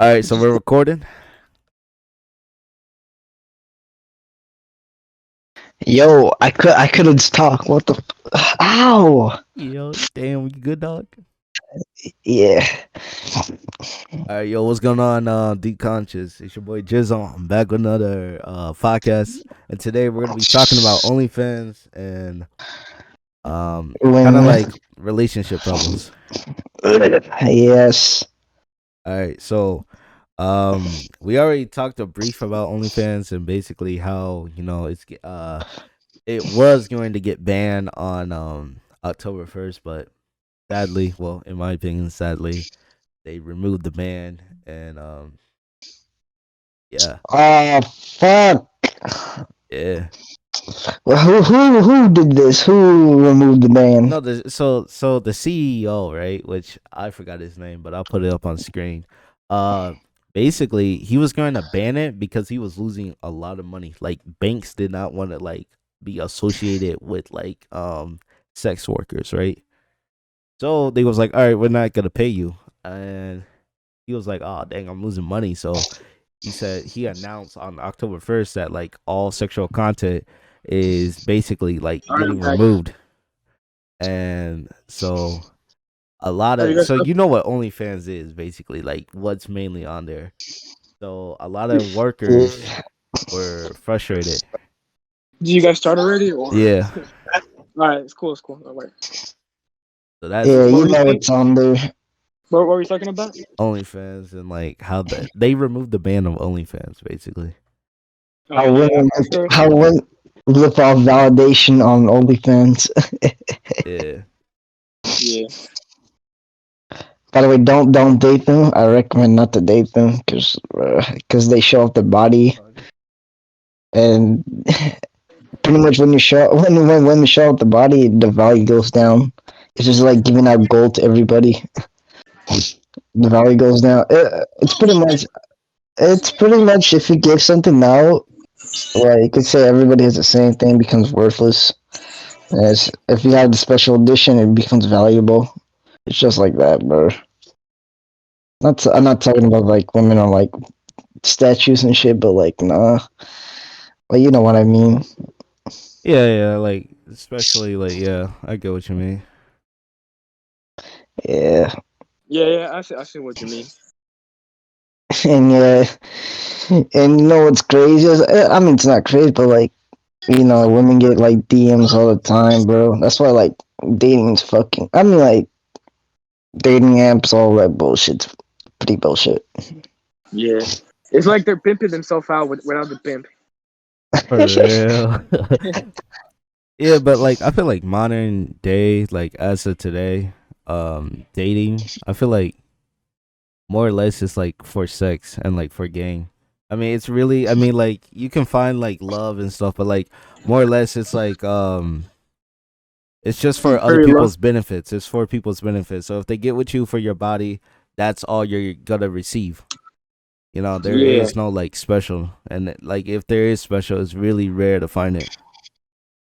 All right, so we're recording. Yo, I couldn't talk. What the? Ow! Yo, damn, you good dog? Yeah. All right, yo, what's going on, Deep Conscious? It's your boy Jizzle. I'm back with another podcast, and today we're gonna be talking about OnlyFans and kind of When like relationship problems. yes. All right, so we already talked a brief about OnlyFans and basically how it was going to get banned on October 1st, but sadly, well, in my opinion, sadly, they removed the ban and yeah, Oh fuck. yeah. Well, who did this? Who removed the ban? No, so the CEO, right, which I forgot his name, but I'll put it up on screen. Uh Basically he was going to ban it because he was losing a lot of money. Like banks did not want to like be associated with like sex workers, right? So they was like, "All right, we're not going to pay you." And he was like, "Oh, dang, I'm losing money." So he said he announced on October 1st that like all sexual content is basically like Alright, getting I'm back. removed. And so a lot Are you of guys so up? you know what OnlyFans is basically like what's mainly on there. So a lot of workers Yeah, were frustrated. Did you guys start already, or? Yeah. Alright, it's cool. It's cool. Alright. So that's yeah, What you were you know saying? it's on there. What were you talking about? OnlyFans and like how they removed the ban of OnlyFans basically. Oh How yeah, women after. how women live off validation on OnlyFans. Yeah. Yeah, By the way, don't date them. I recommend not to date them because they show off their body and pretty much when you show when women show off the body, the value goes down. It's just like giving out gold to everybody. The value goes down. It's pretty much if you give something out, well, you could say everybody has the same thing becomes worthless. As if you have the special edition, it becomes valuable. It's just like that, bro. I'm not talking about like women on like statues and shit, but like nah, well, you know what I mean. Yeah, yeah, like especially like yeah, I get what you mean. Yeah, yeah, yeah. I see what you mean. and yeah, and you know what's crazy? I mean, it's not crazy, but like women get like DMs all the time, bro. That's why like dating's fucking. I mean, like dating apps, all that bullshit's pretty bullshit. Yeah, it's like they're pimping themselves out without the pimp. For real. Yeah, but like I feel like modern day, like as of today, dating, I feel like more or less it's like for sex and like for gain. I mean, it's really I mean like you can find like love and stuff, but like more or less it's just for other Very low. people's benefits. It's for people's benefits. So if they get with you for your body, that's all you're gonna receive. You know, there Yeah, is no like special, and like if there is special, it's really rare to find it.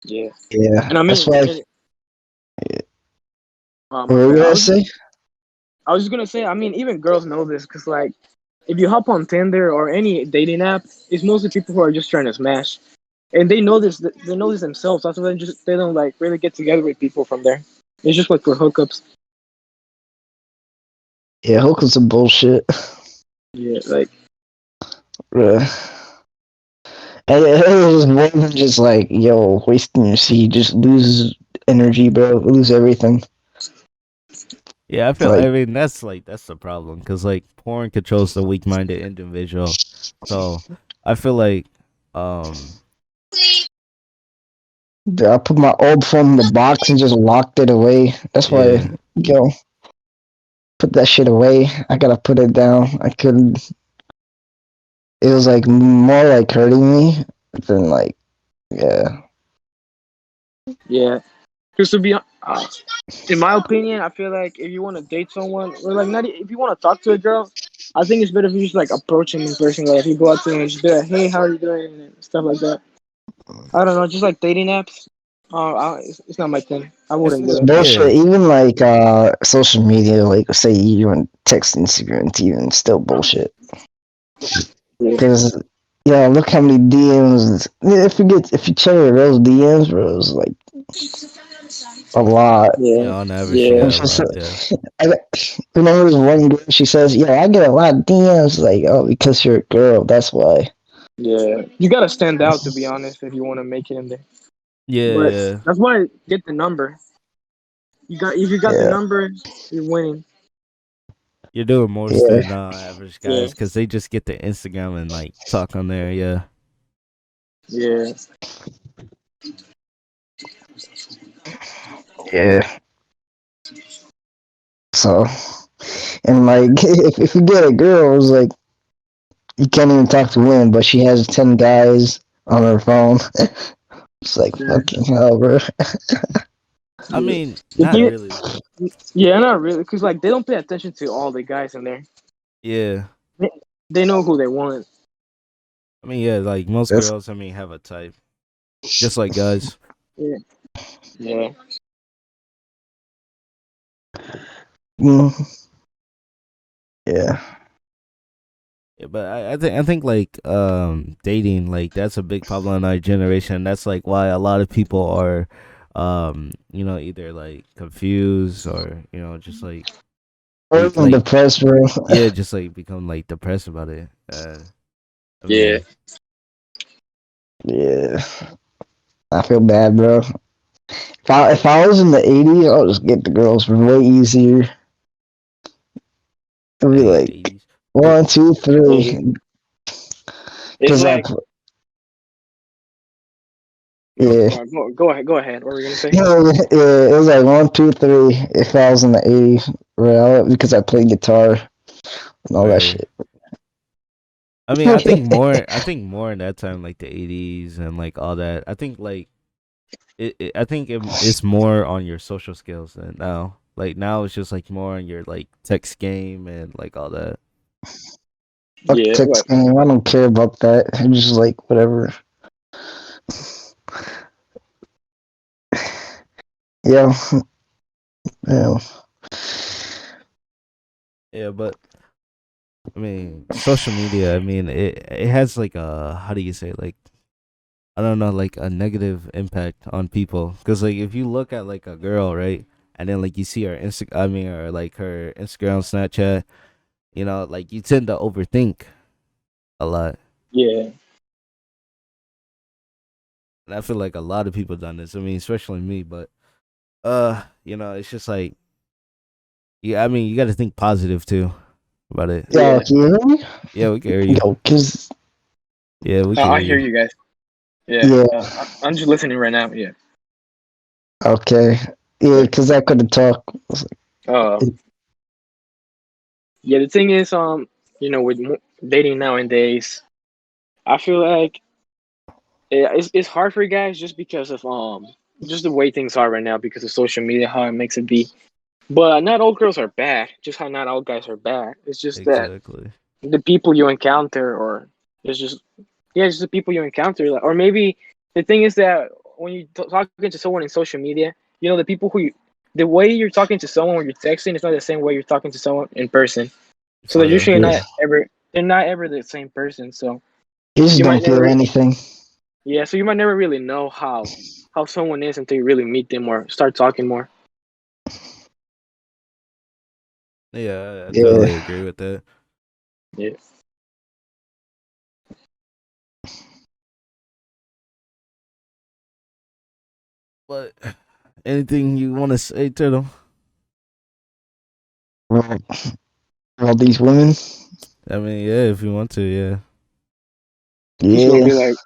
yeah. Yeah, And I that's mean, why. oh What my were you bad. gonna say? I was just gonna say. I mean, even girls know this because like, if you hop on Tinder or any dating app, it's mostly people who are just trying to smash, and they know this. They know this themselves. That's why they don't like really get together with people from there. It's just like for hookups. Yeah, hookers are bullshit. Yeah, like Bruh. And it was more than just like, yo, wasting your seed. Just lose energy, bro. Lose everything. Yeah, I feel. Like, I mean, that's the problem because like porn controls the weak-minded individual. So I feel like, um, dude, I put my old phone in the box and just locked it away. That's why, yeah, yo, put that shit away. I gotta put it down. I couldn't. It was like more like hurting me than like, yeah. yeah. Because to be in my opinion, I feel like if you want to date someone, or like not, if you want to talk to a girl, I think it's better if you just like approach him in person. Like if you go up to him and just be like, "Hey, how are you doing?" and stuff like that. I don't know, just like dating apps. It's not my thing. I It's wouldn't do It's it. bullshit. yeah, Even like social media, like say you on text Instagram, even still bullshit. Yeah. Because yeah, look how many DMs. If you check your girls' DMs, bro, it's like a lot. Yeah. yeah. On average, Yeah. yeah, a And she lot, said, yeah. I remember this one girl. She says, "Yeah, I get a lot of DMs." Like, oh, because you're a girl, that's why. Yeah. You gotta stand out to be honest if you want to make it in there. Yeah, But yeah. that's why get the number. If you got the Yeah, number, you're winning. You're doing more yeah, than average Yeah. guys because they just get the Instagram and like talk on there. Yeah, Yeah. yeah. So, and like, if you get a girl, it's like you can't even talk to women, but she has 10 guys on her phone. It's like Yeah. fucking hell, bro. I Yeah. mean, The not thing, really. yeah, not really, cause like they don't pay attention to all the guys in there. Yeah, They, they know who they want. I mean, yeah, like most That's girls, I mean, have a type, just like guys. Yeah. Yeah. mm, yeah. Yeah, but I think like dating like that's a big problem in our generation. That's like why a lot of people are either like confused or just like they I'm like depressed, bro. yeah just like become like depressed about it. I Yeah. mean Yeah, I feel bad, bro. If I was in the '80s, I'll just get the girls way easier. It'll be dang the like 80s. But 1, 2, Yeah. 3. It's Because like no. yeah, Go ahead. Go ahead. What were you gonna say? yeah, it was like 1, 2, 3. If I was in the '80s, right? Because I played guitar and all that right. shit. I mean, I think more in that time, like the 80s and like all that. I think like it's more on your social skills than now. Like now, it's just like more on your like text game and like all that. Fuck Yeah. text game. I don't care about that. I'm just like whatever. Yeah, yeah. Yeah, but I mean, social media. I mean, it has like a how do you say like I don't know like a negative impact on people because like if you look at like a girl right and then like you see her or like her Instagram, Snapchat, like you tend to overthink a lot. Yeah. And I feel like a lot of people done this. I mean, especially me, but it's just like yeah, I mean, you got to think positive too about it. Yo, Yeah. can you hear me? Yeah, we can hear you. Yo, cause Yeah, we can hear I hear you. you guys. Yeah. yeah, I'm just listening right now. Yeah. okay, yeah, Yeah. cause I couldn't talk. Uh. Yeah. The thing is, with dating nowadays, I feel like it's hard for guys just because of just the way things are right now because of social media, how it makes it be. But not all girls are bad. Just how not all guys are bad. It's just that Exactly. the people you encounter, or it's just it's just the people you encounter, or maybe the thing is that when you talking to someone in social media, the people the way you're talking to someone when you're texting is not the same way you're talking to someone in person. So they're For real. usually Yeah, not ever the same person. So you just you might don't feel never anything. yeah. So you might never really know how someone is until you really meet them or start talking more. Yeah, I totally Yeah, agree with that. Yeah. But anything you want to say to them? right. All these women. I mean, yeah, if you want to, yeah. He's gonna Yeah, be like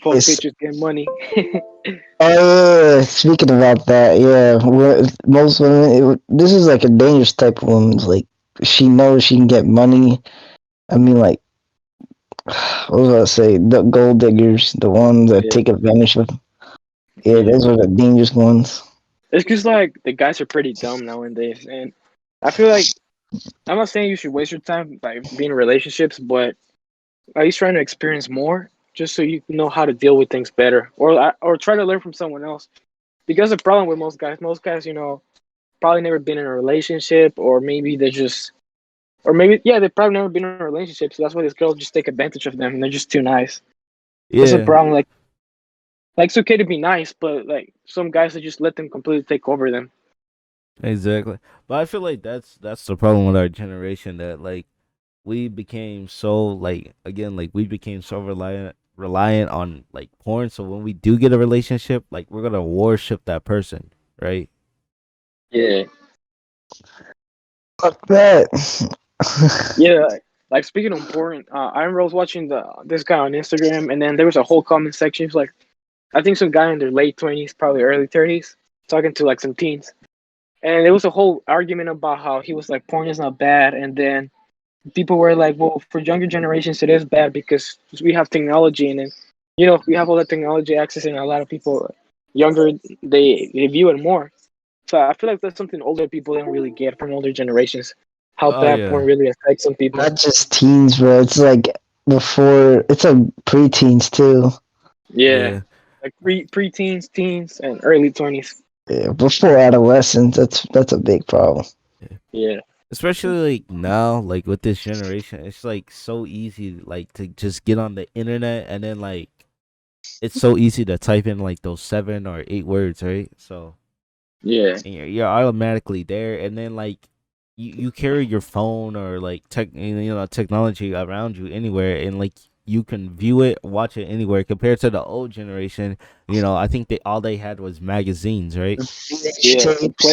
fuck it's. bitches, get money. Oh yeah, speaking about that, yeah, most women. This is like a dangerous type of woman. It's like she knows she can get money. I mean, like what was I say? The gold diggers, the ones that Yeah. take advantage of. Yeah, Yeah. those are the dangerous ones. It's because like the guys are pretty dumb nowadays, and I feel like I'm not saying you should waste your time by being in relationships, but at least trying to experience more. just so you know how to deal with things better, or try to learn from someone else. Because the problem with most guys, probably never been in a relationship, or maybe they're just, or maybe yeah, they've probably never been in a relationship, so that's why these girls just take advantage of them, and they're just too nice. That's the Yeah, problem. Like it's okay to be nice, but like some guys that just let them completely take over them. exactly. But I feel like that's the problem with our generation, that like we became so, like, again, like we became so reliant on like porn. So when we do get a relationship, like we're gonna worship that person, right? Yeah. Fuck that. Yeah, like speaking of porn, I remember I was watching this guy on Instagram, and then there was a whole comment section. It's like, I think some guy in their late 20s, probably early 30s, talking to like some teens, and there was a whole argument about how he was like, porn is not bad, and then people were like, well, for younger generations, it is bad because we have technology, and then we have all that technology access, and a lot of people younger they view it more. So I feel like that's something older people don't really get from older generations. How Oh bad porn yeah, really affects some people. Not just teens, bro. It's like before. It's like preteens too. Yeah, yeah, like preteens, teens, and early 20s. Yeah, before adolescence. That's a big problem. yeah. Yeah, Especially like now, like with this generation, it's like so easy, like to just get on the internet, and then like it's so easy to type in like those 7 or 8 words, right? So yeah, and you're automatically there, and then like you carry your phone or like technology around you anywhere, and like you can view it, watch it anywhere. Compared to the old generation, I think they had was magazines, right? yeah. Tapes.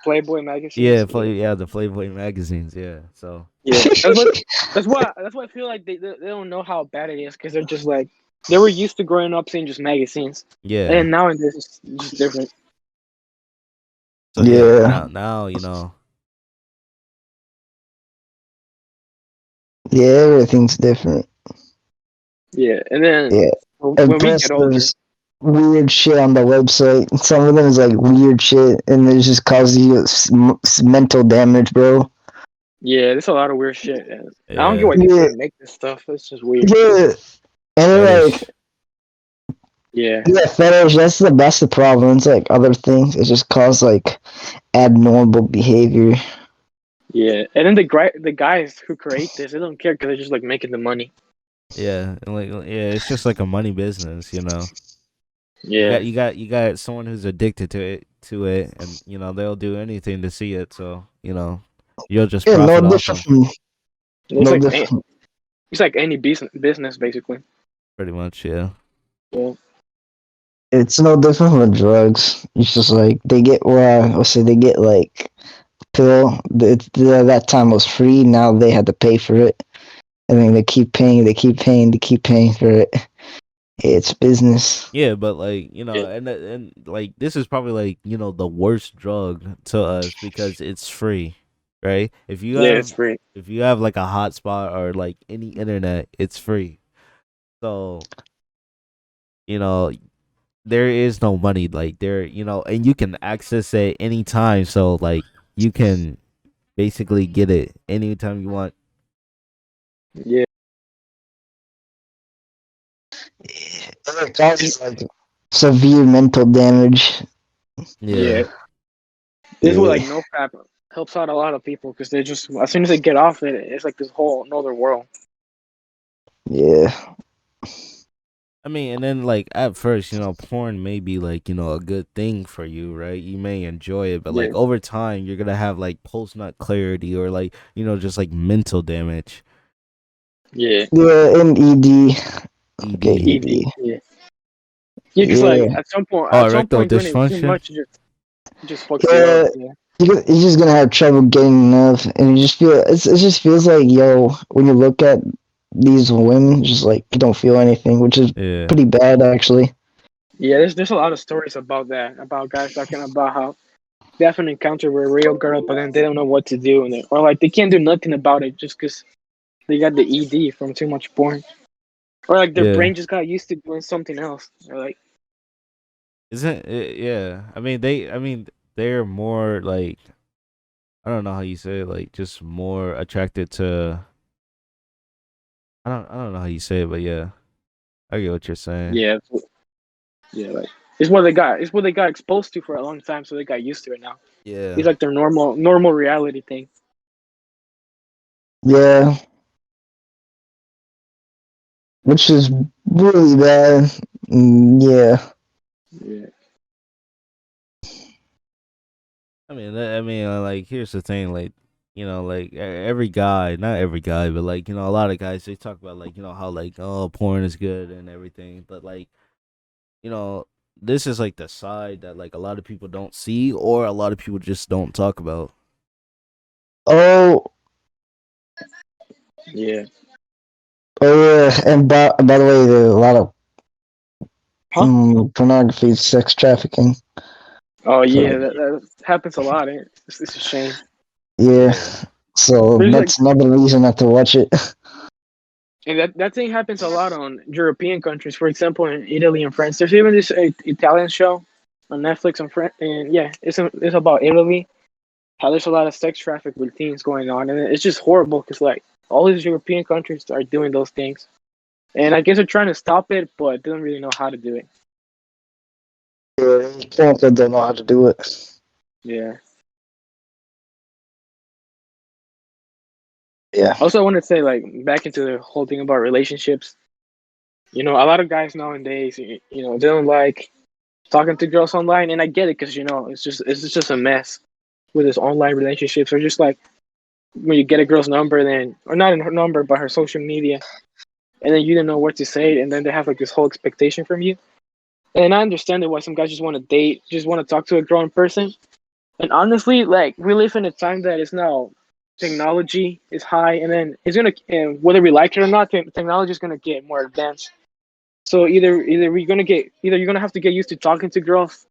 Playboy Yeah, magazines. Yeah, the Playboy magazines, yeah. So yeah. That's why I feel like they don't know how bad it is because they're just like they were used to growing up seeing just magazines, and yeah, then nowadays it's just different. so yeah, Yeah, now yeah. Everything's different. Yeah, and then Yeah, when and we plus get older, there's weird shit on the website. Some of them is like weird shit, and it just causes you mental damage, bro. yeah, there's a lot of weird shit. And I don't get yeah, why people Yeah, would make this stuff. It's just weird. yeah. And then, like, fetish. Yeah, yeah, fetish. That's the problem. It's like other things. It just cause like abnormal behavior. yeah. And then the guys who create this, they don't care because they're just like making the money. Yeah, and like yeah, it's just like a money business. You Yeah, got you got someone who's addicted to it, and they'll do anything to see it. So you'll just Yeah, no profit off different them, from it's no like different. it's like any business basically. pretty much. Yeah, Yeah, It's no different from drugs. It's just like they get let's say they get like pill. That time was free. Now they had to pay for it. I mean, they keep paying. They keep paying. They keep paying for it. It's business. yeah, but like yeah, and like this is probably like the worst drug to us because it's free, right? If you yeah. It's have free. if you have like a hotspot or like any internet, it's free. So you know there is no money like there, and you can access it anytime. So like you can basically get it anytime you want. Yeah, It causes like severe mental damage. yeah. Yeah, This is what like Yeah, no crap helps out a lot of people because they just as soon as they get off it, it's like this whole another world. yeah, I mean, and then like at first, porn may be like a good thing for you, right? You may enjoy it, but Yeah, like over time, you're gonna have like post nut clarity or like just like mental damage. yeah. yeah. And ED. Okay, ED. ED. ED. Yeah, yeah. Because like Yeah, Oh, at some erectile point doing it too dysfunction. much, it just fucks you up. yeah. Yeah, You're just gonna have trouble getting enough, and you just feel it just feels like yo when you look at these women, just like you don't feel anything, which is Yeah, pretty bad actually. yeah. There's a lot of stories about that, about guys talking about how they have an encounter with a real girl, but then they don't know what to do, or like they can't do nothing about it just because they got the ED from too much porn, or like their yeah. brain just got used to doing something else. Or like, Isn't it? Yeah. I mean, they're more like I don't know how you say it, like just more attracted to. I don't know how you say it, but yeah. I get what you're saying. Yeah, yeah, like it's what they got exposed to for a long time, so they got used to it now. Yeah. It's like their normal reality thing. Yeah, which is really bad. Yeah. Yeah, Like, here's the thing, like, like every guy, not every guy, but like, a lot of guys they talk about like, how like, oh, porn is good and everything, but like, you know, this is like the side that like a lot of people don't see or a lot of people just don't talk about. Oh, yeah. oh yeah. And by the way, there's a lot of Huh? pornography, sex trafficking. Oh yeah, So, that happens a lot. It's a shame. yeah. Yeah. So There's like, that's another reason not to watch it. and that thing happens a lot on European countries. For example, in Italy and France. There's even this Italian show on Netflix and yeah, it's about Italy. How there's a lot of sex traffic with teens going on, and it's just horrible because like all these European countries are doing those things, and I guess they're trying to stop it, but don't really know how to do it. Yeah, people don't know how to do it. Yeah. Yeah. Also, I want to say like back into the whole thing about relationships. A lot of guys nowadays, they don't like talking to girls online, and I get it because it's just a mess with this online relationships, or just like when you get a girl's number, then or not her number, but her social media, and then you don't know what to say, and then they have like this whole expectation from you. And I understand it why some guys just want to date, just want to talk to a girl in person. And honestly, like we live in a time that is now technology is high, and then it's gonna, and whether we like it or not, technology is gonna get more advanced. So either you're gonna have to get used to talking to girls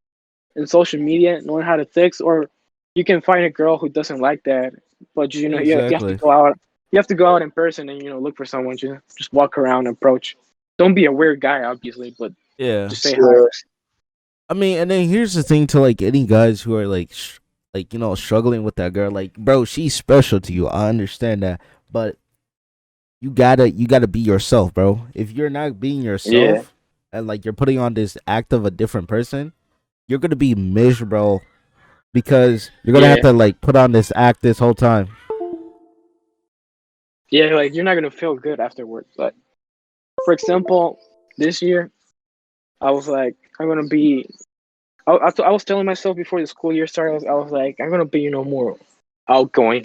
in social media, knowing how to text, or you can find a girl who doesn't like that, but you have to Exactly. go out. You have to go out in person and look for someone. Just walk around, approach. Don't be a weird guy, obviously, but Yeah. just say hi. Yeah. And then here's the thing to like any guys who are like, struggling with that girl. Like, bro, she's special to you. I understand that, but you gotta be yourself, bro. If you're not being Yeah, yourself, and like you're putting on this act of a different person, you're gonna be miserable because you're gonna have yeah, to like put on this act this whole time. yeah. Like you're not gonna feel good afterwards. But for example, this year I was like, I'm gonna be. I was telling myself before the school year started, I was like, I'm gonna be more outgoing.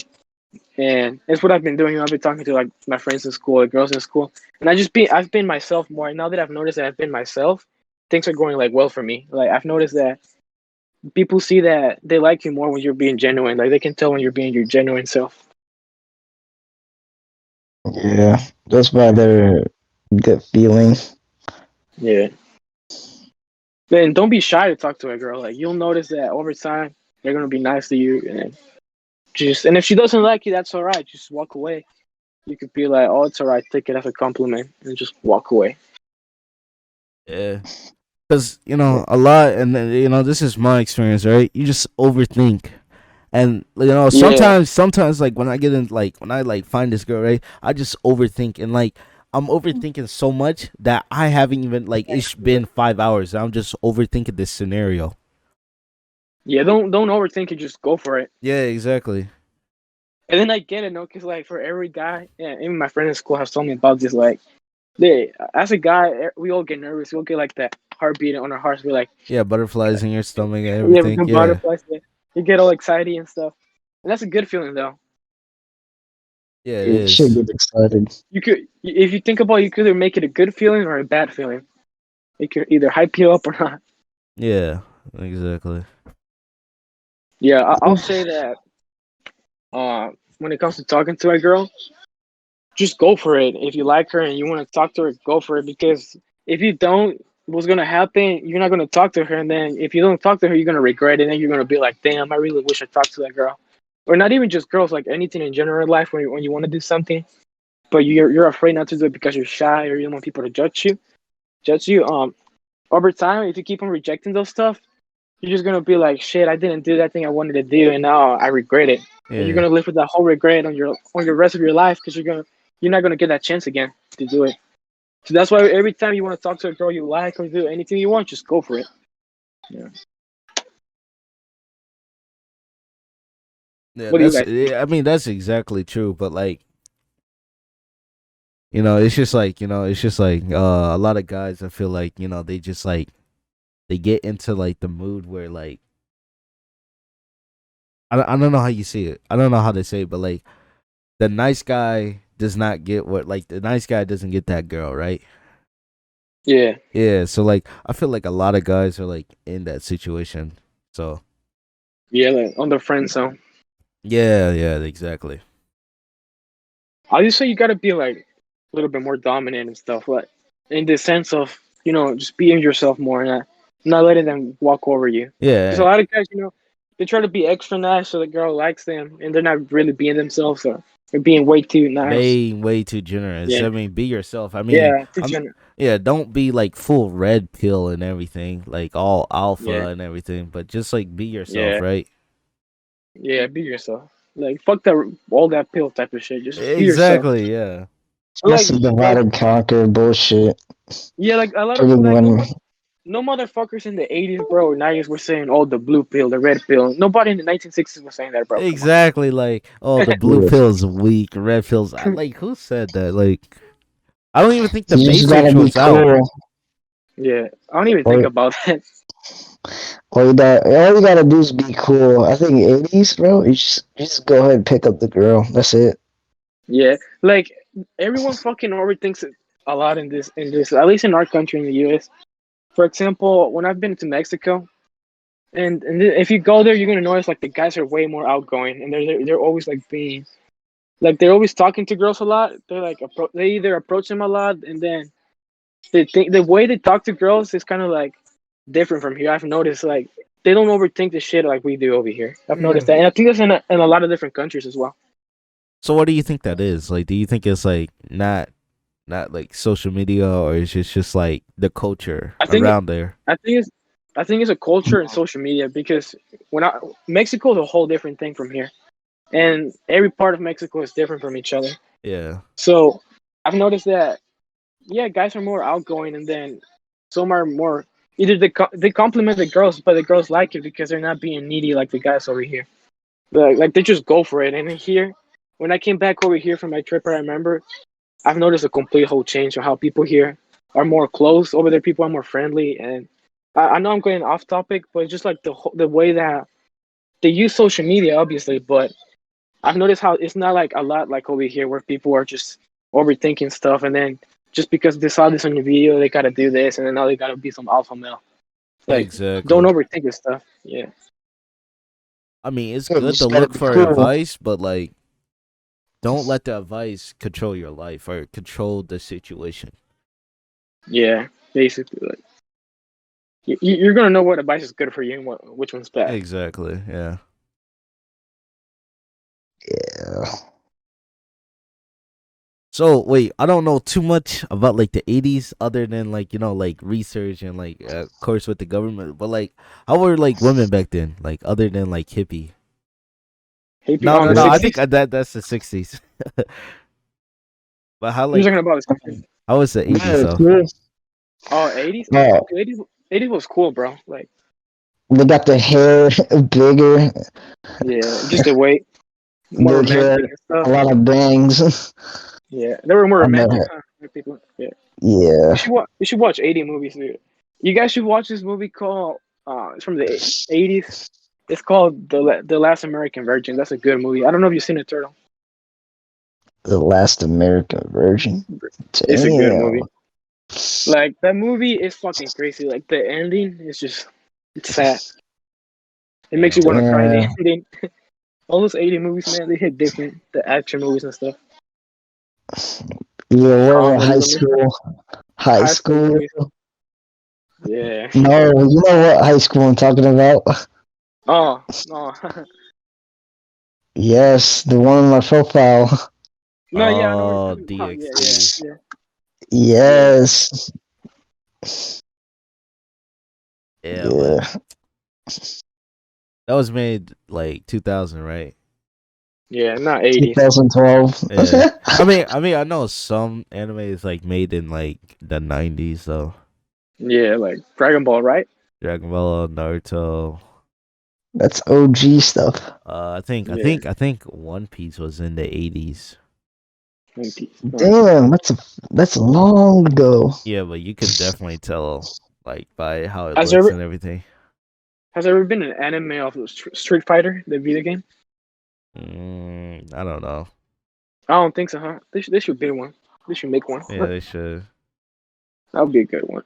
And it's what I've been doing. I've been talking to like my friends in school, the girls in school, and I've been myself more. And now that I've noticed that I've been myself, things are going like well for me. Like I've noticed that people see that they like you more when you're being genuine. Like they can tell when you're being your genuine self. Yeah. That's by their gut feeling. Yeah. Then don't be shy to talk to a girl. Like you'll notice that over time they're gonna be nice to you, and if she doesn't like you, that's all right. Just walk away. You could be like, "Oh, it's all right. Take it as a compliment," and just walk away. Yeah. Because a lot, and then, this is my experience, right? You just overthink, and Yeah, sometimes like when I get in, like when I like find this girl, right? I just overthink, and like I'm overthinking so much that I haven't even like it's been 5 hours. And I'm just overthinking this scenario. yeah. Don't overthink it. Just go for it. Yeah, exactly. And then I get it, no, because like for every guy, yeah, even my friend in school has told me about this. Like, they, as a guy, we all get nervous. We'll get like that heartbeat on our hearts. We're like, Yeah, butterflies in your stomach and yeah, everything. the Yeah, butterflies. Yeah. You get all excited and stuff, and that's a good feeling though. yeah, it You should is. get excited. You could, if you think about it, you could either make it a good feeling or a bad feeling. It could either hype you up or not. Yeah, exactly. Yeah, I'll say that. When it comes to talking to a girl, just go for it. If you like her and you want to talk to her, go for it. Because if you don't, what's gonna happen? You're not gonna talk to her, and then if you don't talk to her, you're gonna regret it. And then you're gonna be like, "Damn, I really wish I talked to that girl." Or not even just girls, like anything in general in life. When you want to do something, but you're afraid not to do it because you're shy or you don't want people to judge you. Over time, if you keep on rejecting those stuff, you're just gonna be like, "Shit, I didn't do that thing I wanted to do, and now I regret it." And you're Yeah, gonna live with that whole regret on your rest of your life because you're not gonna get that chance again to do it. So that's why every time you want to talk to a girl you like or do anything you want, just go for it. Yeah. Yeah, What do you that's. guys think? I mean, that's exactly true. But like, it's just like it's just like a lot of guys. I feel like they just like they get into like the mood where like I don't know how you see it. I don't know how to say it, but like the nice guy does not get what like the nice guy doesn't get that girl, right? Yeah. Yeah, so like I feel like a lot of guys are like in that situation. So Yeah, like on the friend zone. yeah, exactly. I just say you gotta be like a little bit more dominant and stuff, like in the sense of just being yourself more and not letting them walk over you. Because a Yeah, lot of guys, they try to be extra nice so the girl likes them, and they're not really being themselves, or they're being way too nice. way too generous. Yeah, I mean, be yourself. I mean, yeah, too I'm generous. yeah, don't be like full red pill and everything, like all Yeah, alpha and everything, but just like be yourself, yeah, right? yeah. Be yourself. Like fuck that all that pill type of shit. Just be yourself. Exactly, yeah. Like That's the divide and conquer bullshit. yeah, like a lot of Everyone, like no motherfuckers in the 80s, bro, or 90s were saying, oh, the blue pill, the red pill. Nobody in the 1960s was saying that, bro. Come on. Exactly, like, oh, the blue yeah. pill's weak, red pill's like who said that? Like I don't even think the You just Matrix gotta be was out. cool. Yeah, I don't even think Or, about that. all you gotta do is be cool. I think 80s, bro. You just go ahead and pick up the girl. That's it. Yeah, like everyone fucking overthinks it a lot in this, at least in our country in the U.S. For example, when I've been to Mexico, and if you go there, you're gonna notice like the guys are way more outgoing, and they're always like being like they're always talking to girls a lot. They're like they either approach them a lot, and then they think the way they talk to girls is kind of like different from here. I've noticed like they don't overthink the shit like we do over here. I've noticed Yeah. that, and I think that's in a lot of different countries as well. So what do you think that is? Like do you think it's like not like social media or is it just like the culture I think around there? I think it's I think it's a culture and social media because Mexico is a whole different thing from here, and every part of Mexico is different from each other. Yeah. So I've noticed that yeah, guys are more outgoing, and then some are more either they compliment the girls, but the girls like it because they're not being needy like the guys over here. Like they just go for it. And then here, when I came back over here from my trip, I remember I've noticed a complete whole change of how people here are more close over there. People are more friendly, and I know I'm going off topic, but it's just like the way that they use social media, obviously. But I've noticed how it's not like a lot like over here where people are just overthinking stuff, and then just because they saw this on your video, they gotta do this, and then now they gotta be some alpha male. Like, don't Exactly. overthink this stuff. Yeah, I mean, it's Yeah, you good to just gotta look be for cool. advice, but like don't let the advice control your life or control the situation. yeah. Basically, like you're gonna know what advice is good for you and which one's bad. Exactly. Yeah. Yeah. So wait, I don't know too much about like the 80s other than like like research and like of course with the government, but like how were like women back then? Like other than like hippie. Hey, No, on no, the no. I think 60s, that's the 60s. But how you're like talking about the 60s. how was the 80s Yeah, though? cool. Oh, 80s. Oh, 80s was cool, bro. Like, they got the hair bigger, yeah, just the way more big hair, romantic and a stuff. lot of bangs. Yeah, they were more I met romantic, her. huh? Like people. Yeah, Yeah. we should watch 80 movies, dude. You guys should watch this movie called it's from the 80s. It's called the Last American Virgin. That's a good movie. I don't know if you've seen it, Turtle. The Last American Virgin. It's a good Damn. movie. Like that movie is fucking crazy. Like the ending is just it's sad. It makes Damn. you want to cry in the Damn. ending. All those 80 movies, man, they hit different. The action movies and stuff. Yeah, what about Comedy, high school? High high school school? movies. Yeah. No, you know what high school I'm talking about? Oh, no. Yes, the one on my profile. No, yeah, I know what you're Oh, talking about. Yeah, yeah, DXD. yeah, yeah. Yes. Yeah, but Yeah. that was made like 2000, right? Yeah, not 80s. 2012. Yeah. I know some anime is like made in like the 90s, so Yeah, like Dragon Ball, right? Dragon Ball, Naruto. That's OG stuff. Yeah, I think One Piece was in the 80s. 90s. Damn, that's long ago. Yeah, but you can definitely tell like by how it Has there looks ever and everything. has there ever been an anime of Street Fighter, the video game? I don't know. I don't think so, huh? They should be one. They should make one. Yeah, they should. That would be a good one.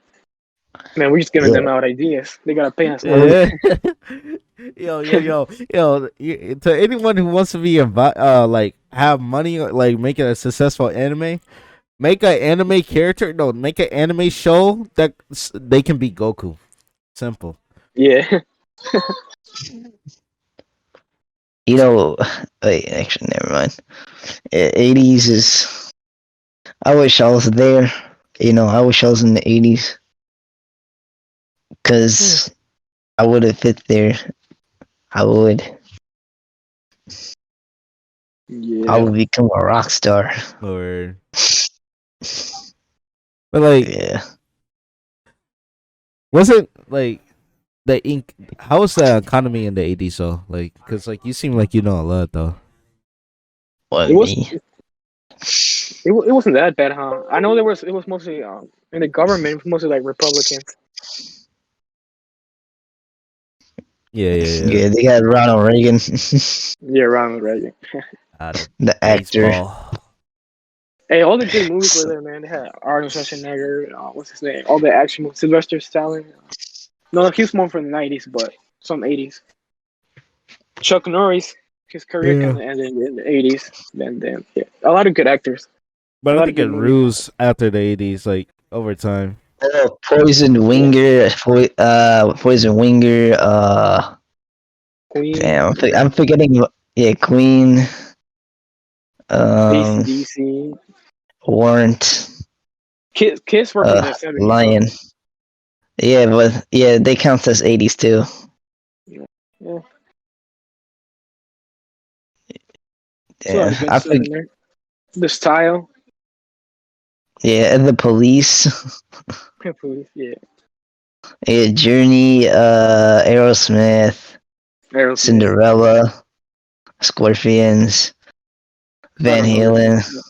Man, we're just giving Yeah. them out ideas. They gotta pay us more. Yeah. To anyone who wants to be like have money, like make it a successful anime, make an anime character. No, make an anime show that they can be Goku. Simple. Yeah. You know, wait, actually, never mind. 80s is. I wish I was there. You know, I wish I was in the 80s. Because I would have fit there. I would. I Yeah. would become a rock star. Or, but like, Yeah. wasn't like the ink? How was the economy in the 80s? So like, cause like you seem like you know a lot though. What, It was me? it wasn't that bad, huh? I know it was mostly in the government, it was mostly like Republicans. Yeah. Yeah, they got Ronald Reagan, Yeah, Ronald Reagan. the actor. Baseball. Hey, all the good movies were there, man. They had Arnold Schwarzenegger, what's his name? All the action movies. Sylvester Stallone. No, he was more from the 90s, but some 80s. Chuck Norris, his career Yeah. kind of ended in the 80s. Then yeah, a lot of good actors. But A I lot of think it good movies. ruse after the 80s, like over time. Oh, Poison Winger. Poison Winger. Queen, Damn, I'm forgetting. Yeah, Queen. Um, ACDC. Warrant. Kiss were from the 70s. Lion. Yeah, but yeah, they count as 80s too. Yeah. Yeah. So a lot Yeah, of good I stuff in think. there. The style. Yeah, and the Police. Yeah. Yeah, Journey. Aerosmith. Aerosmith. Cinderella. Scorpions. I Van don't know. Halen.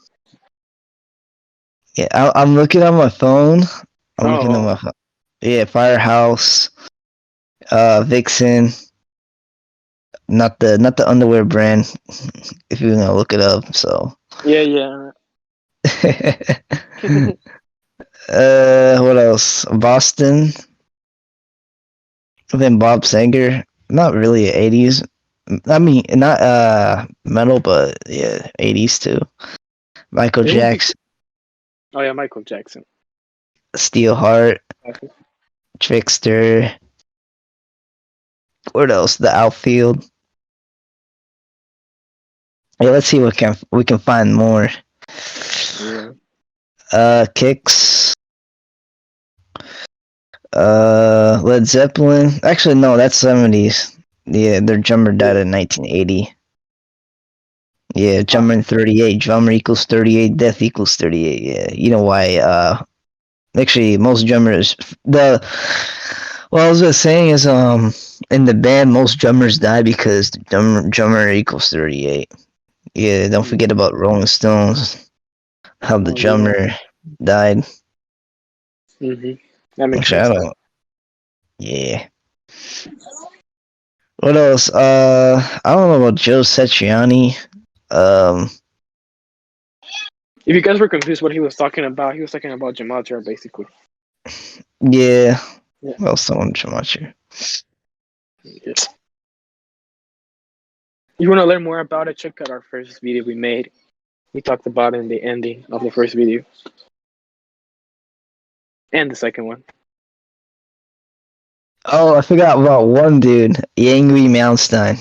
Yeah, I'm looking on my phone. I'm looking on Oh, my phone. Yeah, Firehouse. Vixen. Not the underwear brand. If you're gonna look it up, so. yeah. What else? Boston. Then Bob Sanger. Not really 80s. I mean, not metal, but yeah, 80s too. Michael It won't be- Jackson, Oh yeah, Michael Jackson. Steelheart, Trickster. What else? The Outfield. Yeah, let's see what we can find more. Yeah. Kicks. Led Zeppelin. Actually, no, that's 70s. Yeah, their drummer died in 1980. Yeah, drummer in 38. Drummer equals 38. Death equals 38. Yeah, you know why? Actually, most drummers. What I was just saying is, in the band, most drummers die because the drummer equals 38. Yeah, don't forget about Rolling Stones. How the Oh, yeah. drummer died. That makes Actually, I sense. don't. Yeah. What else? I don't know about Joe Satriani. If you guys were confused what he was talking about Gematria, basically. Yeah. Yeah. Well, someone too much. Yeah. You want to learn more about it? Check out our first video we made. We talked about it in the ending of the first video. And the second one. Oh, I forgot about one dude, Yangri Malmsteen.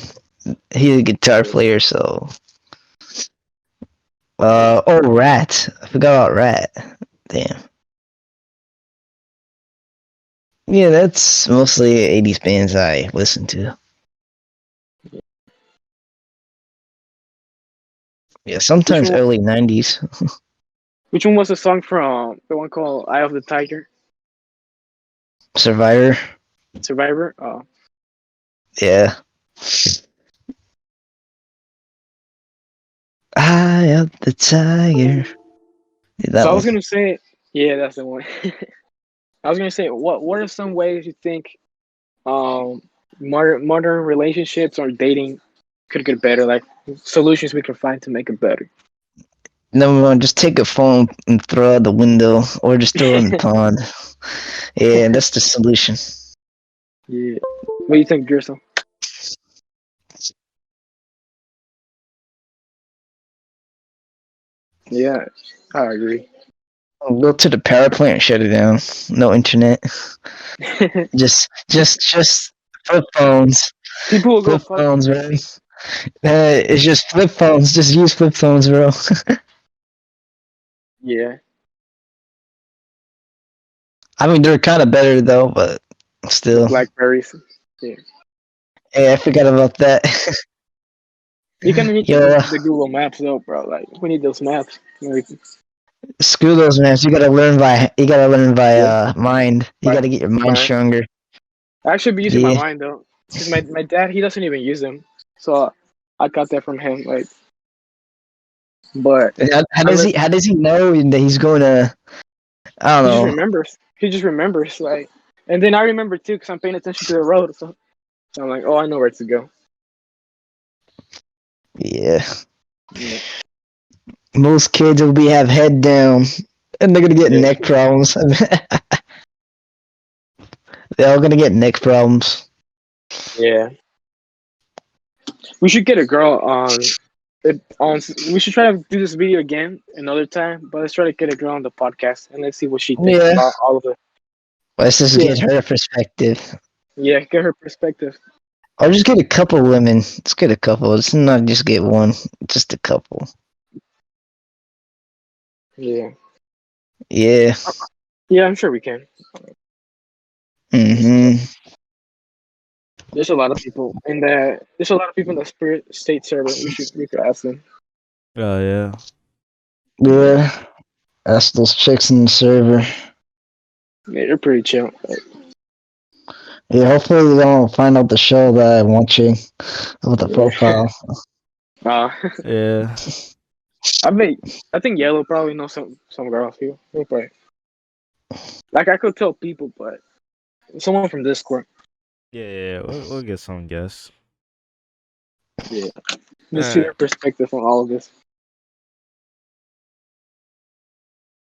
He's a guitar player, so. Rat. I forgot about Rat. Damn. Yeah, that's mostly 80s bands I listen to. Yeah, sometimes one? early 90s. Which one was the song from? The one called "Eye of the Tiger," Survivor. Survivor. Oh, Yeah. Eye of the tiger. Yeah, that so I one. was gonna say, yeah, that's the one. I was gonna say, what are some ways you think um modern relationships or dating could get better? Like solutions we can find to make it better. Number one, just take a phone and throw out the window, or just throw it in the pond. Yeah, that's the solution. Yeah. What do you think, Gerson? Yeah, I agree. Go to the power plant and shut it down. No internet. Just flip phones. People will go Flip fuck. phones, bro. It's just flip phones. Just use flip phones, bro. Yeah. I mean, they're kind of better though, but The still. Blackberries. Yeah. Hey, I forgot about that. You can use Yo, the Google Maps though, bro. Like we need those maps. Like, screw those maps. You gotta learn by yeah. mind. You By gotta get your mind by stronger. I should be using my Yeah. mind though, because my dad he doesn't even use them, so I got that from him. Like, but How I does re- he know that he's going to I he just don't know. remembers. He just remembers. Like, and then I remember too because I'm paying attention to the road. So I'm like, oh, I know where to go. Yeah. Yeah, Most kids will have head down and they're gonna get yeah, neck problems. They're all gonna get neck problems. yeah. We should get a girl on. We should try to do this video again another time, but let's try to get a girl on the podcast and let's see what she thinks Yeah. about all of it. Let's just Yeah, get her perspective. yeah, get her perspective. Or just get a couple women. Let's get a couple. Let's not just get one. Just a couple. Yeah, Yeah. yeah, I'm sure we can. hmm There's a lot of people in the Spirit State server. We could ask them. Oh yeah. Yeah. Ask those chicks in the server. Yeah, they're pretty chill. Yeah, hopefully they don't find out the show that I'm watching with the profile. Yeah. Yeah. I think Yellow probably knows some girls too. He'll probably, like I could tell people, but someone from Discord. Yeah. We'll get some guests. Yeah, just see their Alright. perspective on all of this.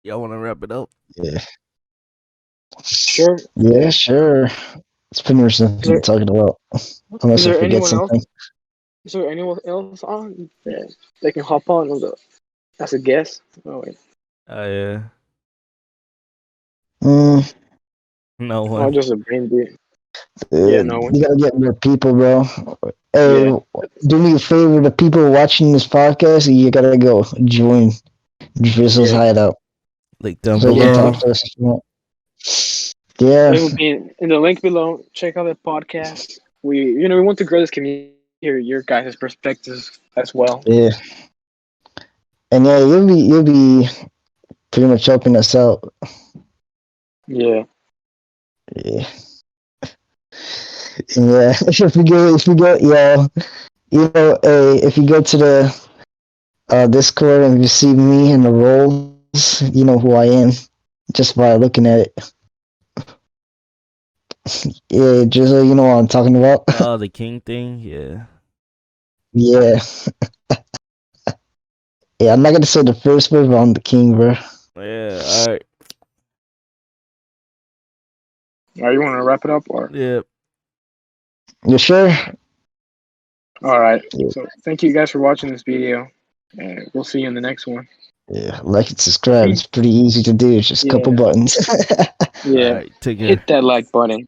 Y'all want to wrap it up? Yeah. Sure. Yeah, sure. It's pretty much something we're talking about. Unless Is I there forget anyone something. else? Is there anyone else on that they can hop on as a guest? Oh wait, Oh yeah. Mm, No oh one. just a brain beat. Yeah, no one. you gotta get more people, bro. Hey, Yeah. do me a favor, the people watching this podcast, you gotta go join Drizzle's Yeah. Hideout. Link down So you can below. talk to us if you want. Yeah. It will be in the link below. Check out the podcast. We want to grow this community. Hear your guys' perspectives as well. Yeah. And yeah, you'll be pretty much helping us out. Yeah. Yeah. And yeah. If you go, yeah, if you go to the Discord and you see me in the roles, you know who I am just by looking at it. Yeah, Drizzle, you know what I'm talking about. Oh, the king thing. Yeah. Yeah. Yeah, I'm not gonna say the first word, but I'm the king, bro. Yeah. All right. All right, you want to wrap it up or? Yeah. You sure? All right. Yeah. So thank you guys for watching this video, and we'll see you in the next one. Yeah, like and subscribe. It's pretty easy to do. It's just a couple buttons. Yeah. All right. Take care. Hit that like button.